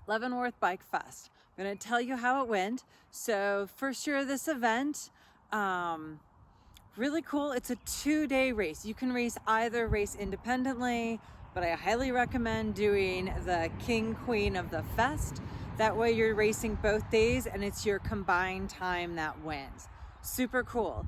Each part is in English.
Leavenworth Bike Fest. I'm going to tell you how it went. So first year of this event, really cool. It's a 2-day race. You can either race independently, but I highly recommend doing the King Queen of the Fest. That way you're racing both days and it's your combined time that wins. Super cool.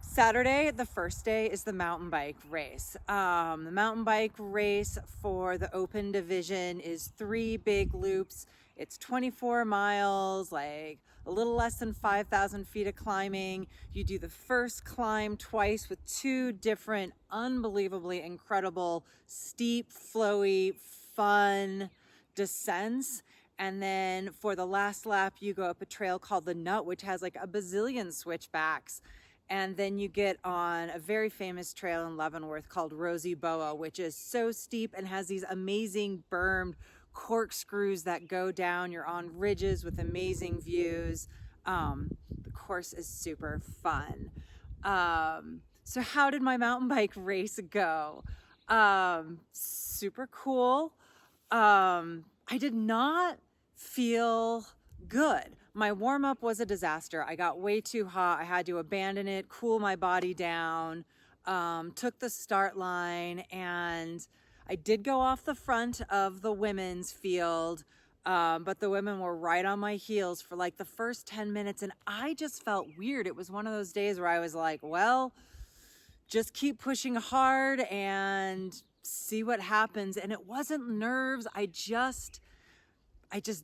Saturday, the first day, is the mountain bike race. The mountain bike race for the open division is 3 big loops. It's 24 miles, like a little less than 5,000 feet of climbing. You do the first climb twice with 2 different, unbelievably incredible, steep, flowy, fun descents. And then for the last lap, you go up a trail called the Nut, which has like a bazillion switchbacks. And then you get on a very famous trail in Leavenworth called Rosie Boa, which is so steep and has these amazing bermed corkscrews that go down. You're on ridges with amazing views. The course is super fun. So how did my mountain bike race go? Super cool. I did not feel good. My warm-up was a disaster. I got way too hot. I had to abandon it, cool my body down, took the start line, and I did go off the front of the women's field, but the women were right on my heels for like the first 10 minutes, and I just felt weird. It was one of those days where I was like, well, just keep pushing hard and see what happens. And it wasn't nerves. I just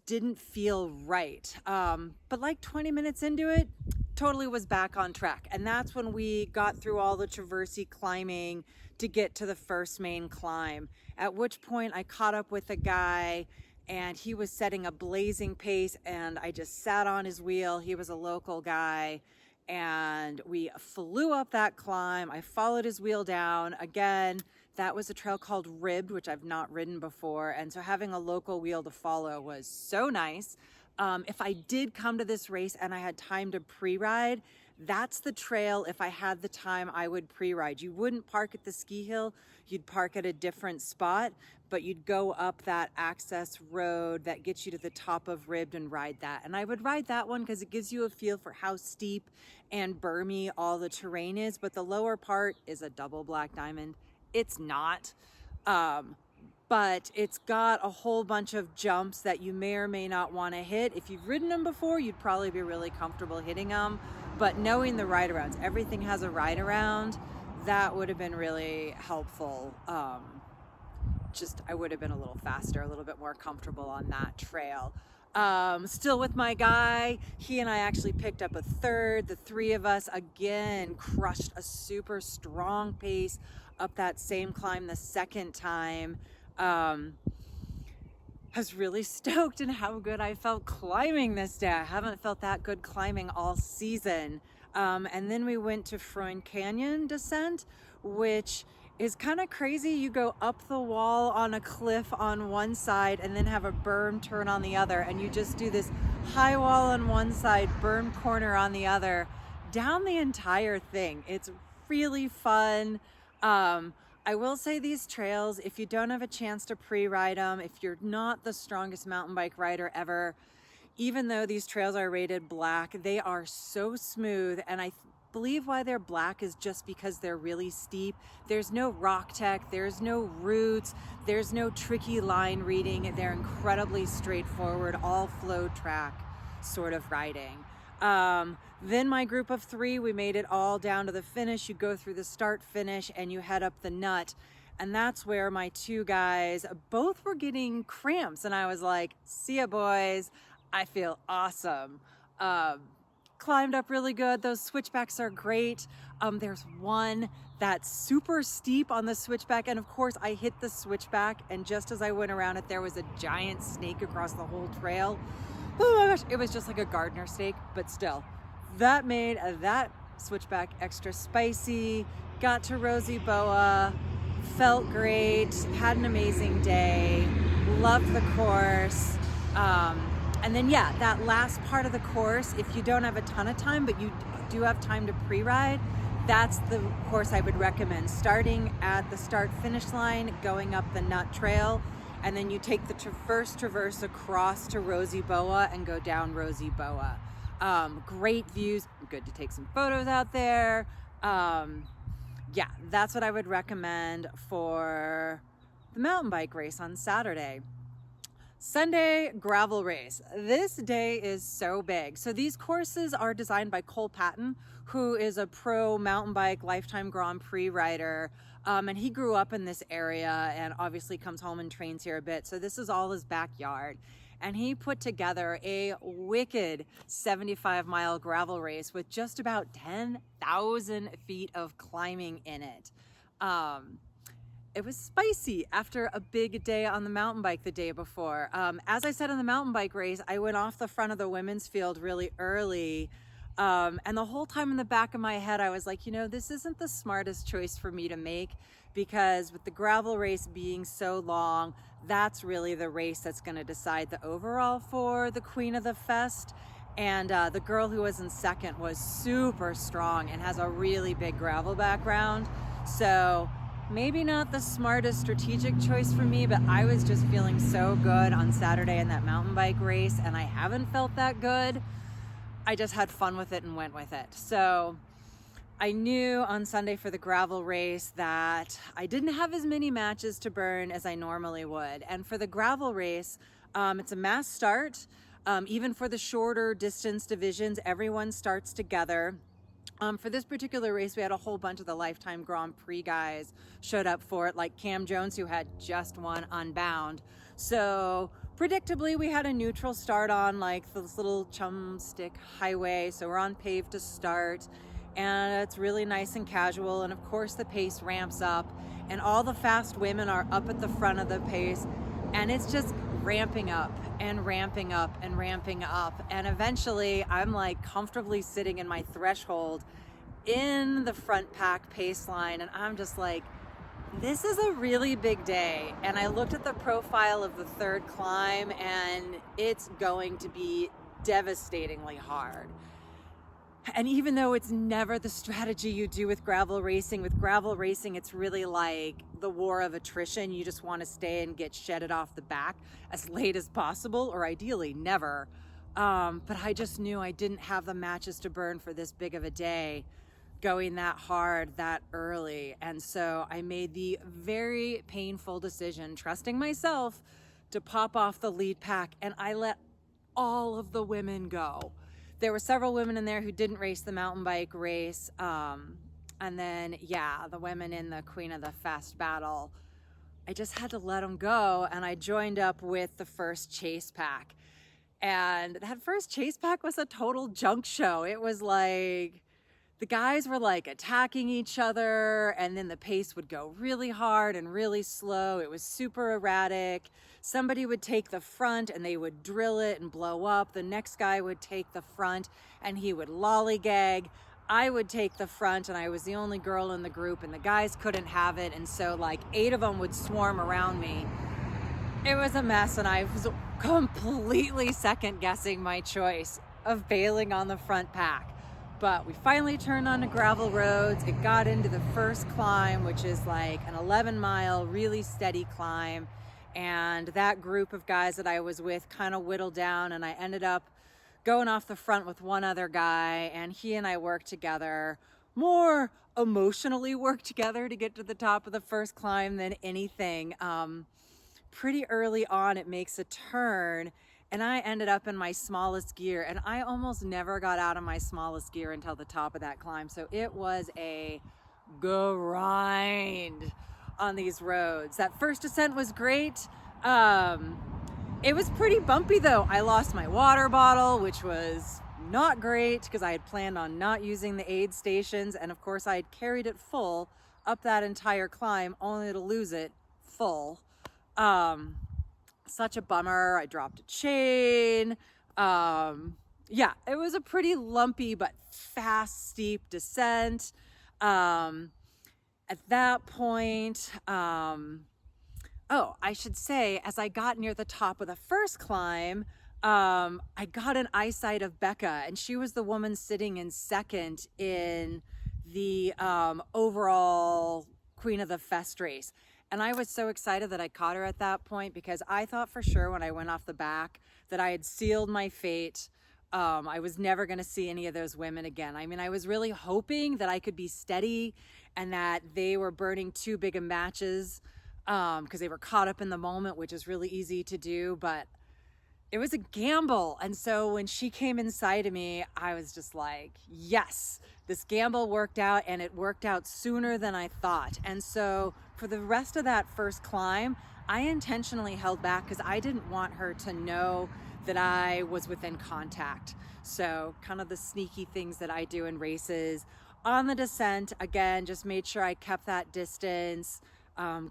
didn't feel right. But like 20 minutes into it, totally was back on track. And that's when we got through all the traversy climbing to get to the first main climb, at which point I caught up with a guy and he was setting a blazing pace and I just sat on his wheel. He was a local guy and we flew up that climb. I followed his wheel down. Again, that was a trail called Ribbed, which I've not ridden before. And so having a local wheel to follow was so nice. If I did come to this race and I had time to pre-ride, that's the trail. If I had the time, I would pre-ride. You wouldn't park at the ski hill. You'd park at a different spot, but you'd go up that access road that gets you to the top of Ribbed and ride that. And I would ride that one because it gives you a feel for how steep and bermy all the terrain is. But the lower part is a double black diamond. It's not, but it's got a whole bunch of jumps that you may or may not want to hit. If you've ridden them before, you'd probably be really comfortable hitting them, but knowing the ride arounds, everything has a ride around, that would have been really helpful. I would have been a little faster, a little bit more comfortable on that trail. Still with my guy, he and I actually picked up a third. The 3 of us again crushed a super strong pace up that same climb the second time. I was really stoked in how good I felt climbing this day. I haven't felt that good climbing all season. And then we went to Freund Canyon descent, which is kind of crazy. You go up the wall on a cliff on one side and then have a berm turn on the other, and you just do this high wall on one side, berm corner on the other, down the entire thing. It's really fun. I will say these trails, if you don't have a chance to pre-ride them, if you're not the strongest mountain bike rider ever, even though these trails are rated black, they are so smooth. And I believe why they're black is just because they're really steep. There's no rock tech, there's no roots, there's no tricky line reading. They're incredibly straightforward, all flow track sort of riding. Then my group of 3, we made it all down to the finish. You go through the start finish and you head up the Nut. And that's where my 2 guys both were getting cramps. And I was like, see ya boys, I feel awesome. Climbed up really good. Those switchbacks are great. There's one that's super steep on the switchback. And of course I hit the switchback and just as I went around it, there was a giant snake across the whole trail. Oh my gosh, it was just like a gardener snake, but still. That made that switchback extra spicy. Got to Rosie Boa, felt great, had an amazing day, loved the course. And then yeah, that last part of the course, if you don't have a ton of time, but you do have time to pre-ride, that's the course I would recommend. Starting at the start-finish line, going up the Nut Trail, and then you take the first traverse across to Rosie Boa and go down Rosie Boa. Great views, good to take some photos out there. Yeah, that's what I would recommend for the mountain bike race on Saturday. Sunday, gravel race. This day is so big. So these courses are designed by Cole Patton, who is a pro mountain bike lifetime Grand Prix rider. And he grew up in this area and obviously comes home and trains here a bit. So this is all his backyard. And he put together a wicked 75-mile gravel race with just about 10,000 feet of climbing in it. It was spicy after a big day on the mountain bike the day before. As I said in the mountain bike race, I went off the front of the women's field really early. And the whole time in the back of my head, I was like, you know, this isn't the smartest choice for me to make, because with the gravel race being so long, that's really the race that's going to decide the overall for the Queen of the Fest. And the girl who was in second was super strong and has a really big gravel background. So maybe not the smartest strategic choice for me, but I was just feeling so good on Saturday in that mountain bike race, and I haven't felt that good. I just had fun with it and went with it. So I knew on Sunday for the gravel race that I didn't have as many matches to burn as I normally would. And for the gravel race, it's a mass start. Even for the shorter distance divisions, everyone starts together. For this particular race, we had a whole bunch of the Lifetime Grand Prix guys showed up for it, like Cam Jones, who had just won Unbound. So predictably, we had a neutral start on like this little chumstick highway. So we're on paved to start, and it's really nice and casual. And of course, the pace ramps up, and all the fast women are up at the front of the pace, and it's just ramping up and ramping up and ramping up. And eventually I'm like comfortably sitting in my threshold in the front pack pace line, and I'm just like, this is a really big day. And I looked at the profile of the third climb, and it's going to be devastatingly hard. And even though it's never the strategy you do with gravel racing, it's really like the war of attrition. You just want to stay and get shedded off the back as late as possible, or ideally never. But I just knew I didn't have the matches to burn for this big of a day, going that hard that early. And so I made the very painful decision, trusting myself, to pop off the lead pack, and I let all of the women go. There were several women in there who didn't race the mountain bike race. And then, yeah, the women in the Queen of the Fest battle, I just had to let them go. And I joined up with the first chase pack. And that first chase pack was a total junk show. It was like, the guys were like attacking each other, and then the pace would go really hard and really slow. It was super erratic. Somebody would take the front and they would drill it and blow up. The next guy would take the front and he would lollygag. I would take the front, and I was the only girl in the group, and the guys couldn't have it. And so like 8 of them would swarm around me. It was a mess, and I was completely second guessing my choice of bailing on the front pack. But we finally turned onto gravel roads. It got into the first climb, which is like an 11-mile, really steady climb. And that group of guys that I was with kind of whittled down, and I ended up going off the front with one other guy, and he and I worked together, more emotionally worked together to get to the top of the first climb than anything. Pretty early on, it makes a turn, and I ended up in my smallest gear, and I almost never got out of my smallest gear until the top of that climb. So it was a grind on these roads. That first descent was great. It was pretty bumpy though. I lost my water bottle, which was not great because I had planned on not using the aid stations. And of course I had carried it full up that entire climb, only to lose it full. Such a bummer. I dropped a chain. Yeah, it was a pretty lumpy but fast, steep descent. At that point, I should say, as I got near the top of the first climb, I got an eyesight of Becca, and she was the woman sitting in second in the overall Queen of the Fest race. And I was so excited that I caught her at that point, because I thought for sure when I went off the back that I had sealed my fate. I was never going to see any of those women again. I mean, I was really hoping that I could be steady and that they were burning too big of matches, because they were caught up in the moment, which is really easy to do. But it was a gamble. And so when she came inside of me, I was just like, yes, this gamble worked out, and it worked out sooner than I thought. And so for the rest of that first climb, I intentionally held back because I didn't want her to know that I was within contact. So kind of the sneaky things that I do in races. On the descent, again, just made sure I kept that distance,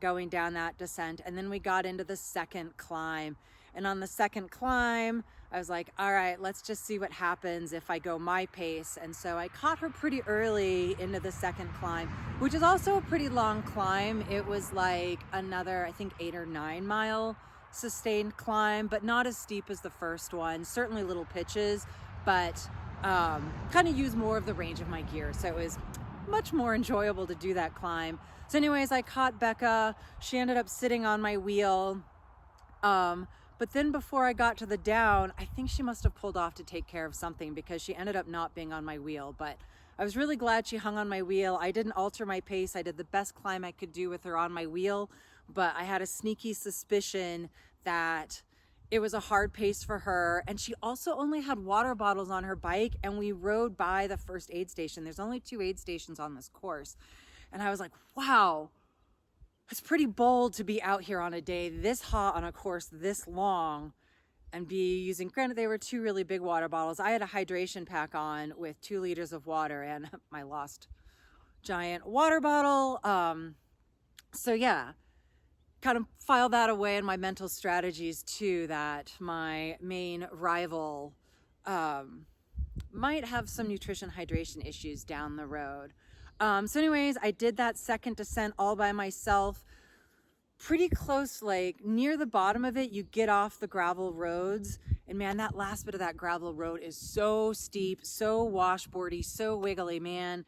going down that descent. And then we got into the second climb. And on the second climb, I was like, all right, let's just see what happens if I go my pace. And so I caught her pretty early into the second climb, which is also a pretty long climb. It was like another, I think, 8 or 9 mile sustained climb, but not as steep as the first one. Certainly little pitches, but kind of use more of the range of my gear. So it was much more enjoyable to do that climb. So anyways, I caught Becca. She ended up sitting on my wheel. But then before I got to the down, I think she must have pulled off to take care of something, because she ended up not being on my wheel. But I was really glad she hung on my wheel. I didn't alter my pace. I did the best climb I could do with her on my wheel, but I had a sneaky suspicion that it was a hard pace for her. And she also only had water bottles on her bike, and we rode by the first aid station. There's only 2 aid stations on this course. And I was like, wow, it's pretty bold to be out here on a day this hot on a course this long and be using, granted they were 2 really big water bottles. I had a hydration pack on with 2 liters of water and my lost giant water bottle. So yeah, kind of file that away in my mental strategies too, that my main rival might have some nutrition hydration issues down the road. So anyways, I did that second descent all by myself, pretty close, like near the bottom of it, you get off the gravel roads, and man, that last bit of that gravel road is so steep, so washboardy, so wiggly, man.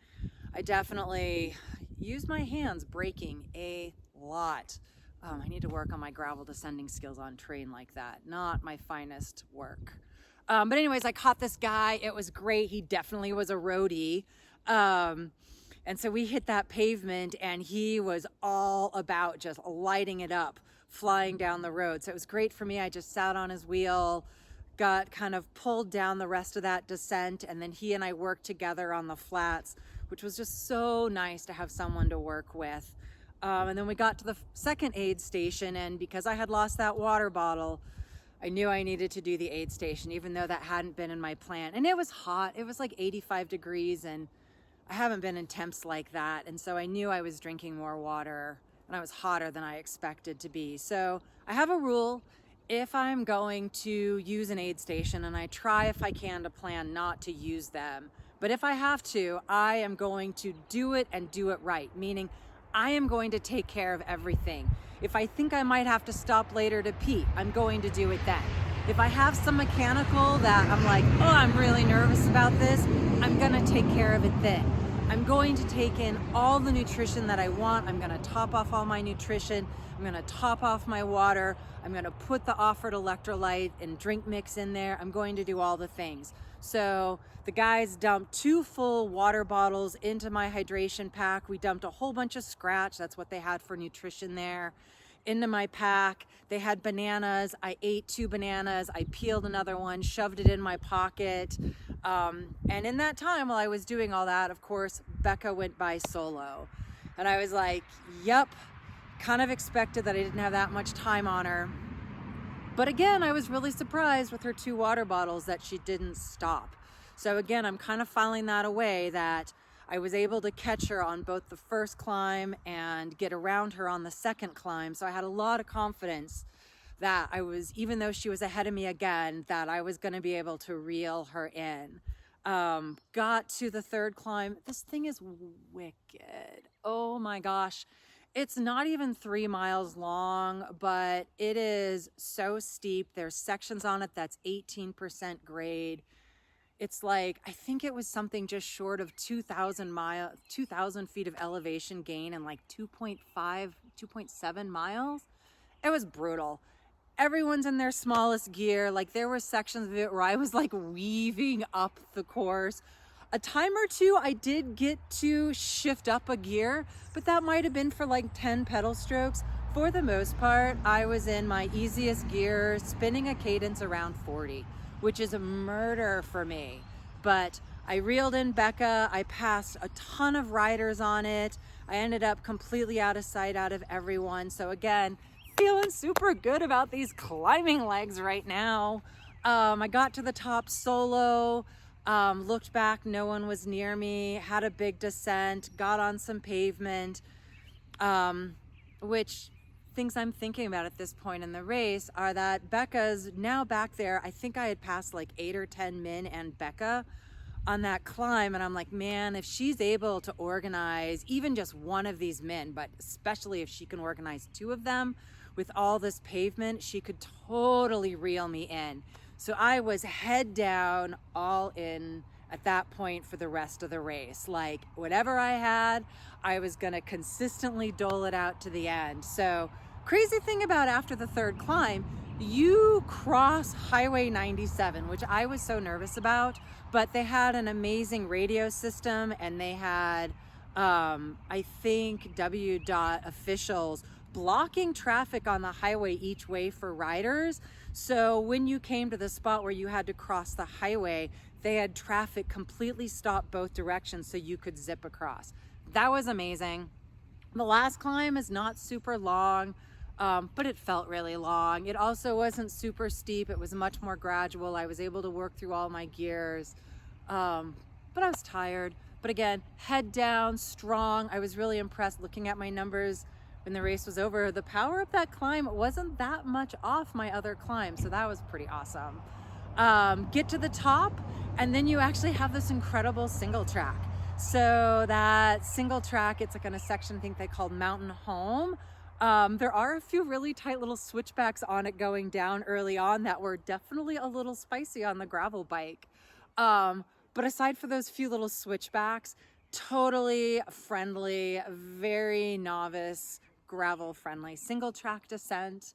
I definitely use my hands braking a lot. I need to work on my gravel descending skills on terrain like that. Not my finest work. But anyways, I caught this guy. It was great. He definitely was a roadie. And so we hit that pavement, and he was all about just lighting it up, flying down the road. So it was great for me. I just sat on his wheel, got kind of pulled down the rest of that descent, and then he and I worked together on the flats, which was just so nice to have someone to work with. And then we got to the second aid station, and because I had lost that water bottle, I knew I needed to do the aid station, even though that hadn't been in my plan. And it was hot. It was like 85 degrees, and I haven't been in temps like that. And so I knew I was drinking more water, and I was hotter than I expected to be. So I have a rule: if I'm going to use an aid station, and I try if I can to plan not to use them, but if I have to, I am going to do it and do it right, meaning I am going to take care of everything. If I think I might have to stop later to pee, I'm going to do it then. If I have some mechanical that I'm like, oh, I'm really nervous about this, I'm gonna take care of it then. I'm going to take in all the nutrition that I want. I'm gonna top off all my nutrition. I'm gonna top off my water. I'm gonna put the offered electrolyte and drink mix in there. I'm going to do all the things. So the guys dumped 2 full water bottles into my hydration pack. We dumped a whole bunch of scratch. That's what they had for nutrition there. Into my pack. They had bananas. I ate 2 bananas. I peeled another one, shoved it in my pocket. And in that time, while I was doing all that, of course, Becca went by solo. And I was like, yep, kind of expected that I didn't have that much time on her. But again, I was really surprised with her 2 water bottles that she didn't stop. So again, I'm kind of filing that away, that I was able to catch her on both the first climb and get around her on the second climb. So I had a lot of confidence that I was, even though she was ahead of me again, that I was going to be able to reel her in. Got to the third climb. This thing is wicked. Oh my gosh. It's not even 3 miles long, but it is so steep. There's sections on it that's 18% grade. It's like, I think it was something just short of 2,000 feet of elevation gain and like 2.5, 2.7 miles. It was brutal. Everyone's in their smallest gear. Like there were sections of it where I was like weaving up the course. A time or two I did get to shift up a gear, but that might have been for like 10 pedal strokes. For the most part, I was in my easiest gear, spinning a cadence around 40, which is a murder for me. But I reeled in Becca. I passed a ton of riders on it. I ended up completely out of sight out of everyone. So again, feeling super good about these climbing legs right now. I got to the top solo, looked back, no one was near me, had a big descent, got on some pavement, which things I'm thinking about at this point in the race are that Becca's now back there. I think I had passed like 8 or 10 Min and Becca on that climb, and I'm like, man, if she's able to organize even just one of these Min, but especially if she can organize 2 of them with all this pavement, she could totally reel me in. So I was head down, all in at that point for the rest of the race. Like whatever I had, I was gonna consistently dole it out to the end. So crazy thing about after the 3rd climb, you cross Highway 97, which I was so nervous about, but they had an amazing radio system, and they had, I think, WDOT officials blocking traffic on the highway each way for riders. So when you came to the spot where you had to cross the highway, they had traffic completely stop both directions so you could zip across. That was amazing. The last climb is not super long, but it felt really long. It also wasn't super steep. It was much more gradual. I was able to work through all my gears, but I was tired. But again, head down, strong. I was really impressed looking at my numbers when the race was over. The power of that climb wasn't that much off my other climb, so that was pretty awesome. Get to the top, and then you actually have this incredible single track. So that single track, it's like on a section I think they called Mountain Home. There are a few really tight little switchbacks on it going down early on that were definitely a little spicy on the gravel bike. But aside for those few little switchbacks, totally friendly, very novice, gravel friendly, single track descent.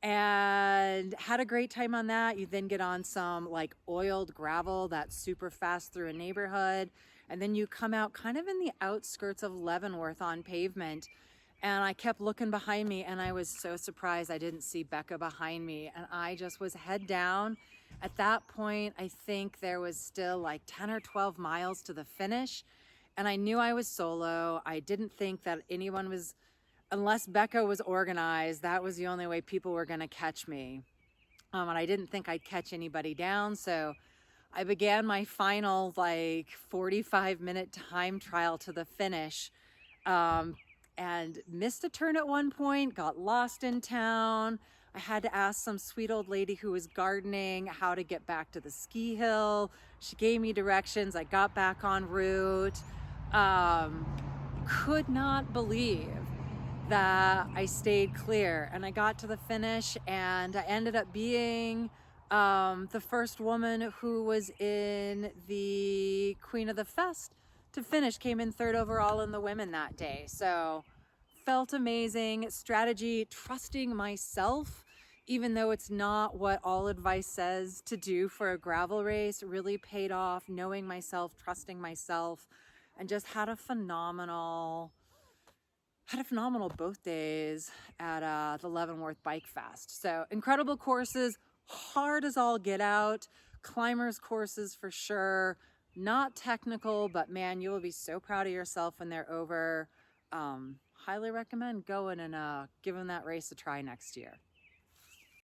And had a great time on that. You then get on some like oiled gravel that's super fast through a neighborhood. And then you come out kind of in the outskirts of Leavenworth on pavement. And I kept looking behind me, and I was so surprised I didn't see Becca behind me. And I just was head down. At that point, I think there was still like 10 or 12 miles to the finish. And I knew I was solo. I didn't think that anyone was, unless Becca was organized, that was the only way people were gonna catch me. And I didn't think I'd catch anybody down. So I began my final like 45-minute time trial to the finish. And missed a turn at one point, got lost in town. I had to ask some sweet old lady who was gardening how to get back to the ski hill. She gave me directions. I got back en route. Could not believe that I stayed clear, and I got to the finish, and I ended up being the first woman who was in the Queen of the Fest to finish, came in 3rd overall in the women that day. So felt amazing. Strategy, trusting myself, even though it's not what all advice says to do for a gravel race, really paid off. Knowing myself, trusting myself, and just had a phenomenal both days at the Leavenworth Bike Fest. So incredible courses, hard as all get out, climbers courses for sure. Not technical, but man, you will be so proud of yourself when they're over. Highly recommend going and giving that race a try next year.